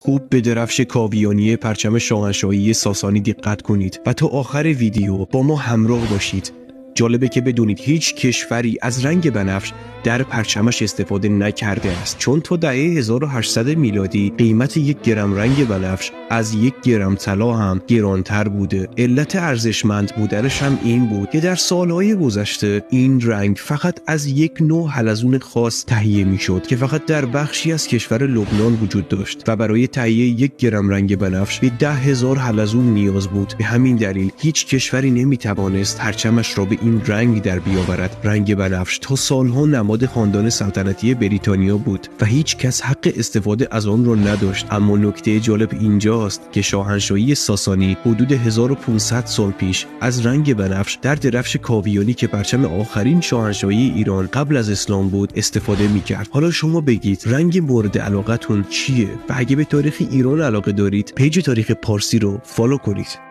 خوب به درفش کاویانی پرچم شاهنشاهی ساسانی دقت کنید و تا آخر ویدیو با ما همراه باشید. جالبه که بدونید هیچ کشوری از رنگ بنفش در پرچمش استفاده نکرده است، چون تا دهه 1800 میلادی قیمت 1 گرم رنگ بنفش از 1 گرم طلا هم گرانتر بوده. علت ارزشمند بودنش هم این بود که در سالهای گذشته این رنگ فقط از یک نوع حلزون خاص تهیه میشد که فقط در بخشی از کشور لبنان وجود داشت و برای تهیه 1 گرم رنگ بنفش به 10,000 حلزون نیاز بود. به همین دلیل هیچ کشوری نمیتوانست پرچمش را به این رنگ در بیاورد. رنگ بنفش تا سالها نماد خاندان سلطنتی بریتانیا بود و هیچ کس حق استفاده از آن را نداشت. اما نکته جالب اینجاست که شاهنشاهی ساسانی حدود 1500 سال پیش از رنگ بنفش در درفش کاویانی که پرچم آخرین شاهنشاهی ایران قبل از اسلام بود استفاده می‌کرد. حالا شما بگید رنگ مورد علاقتون چیه؟ و اگه به تاریخ ایران علاقه دارید پیج تاریخ پارسی رو فالو کنید.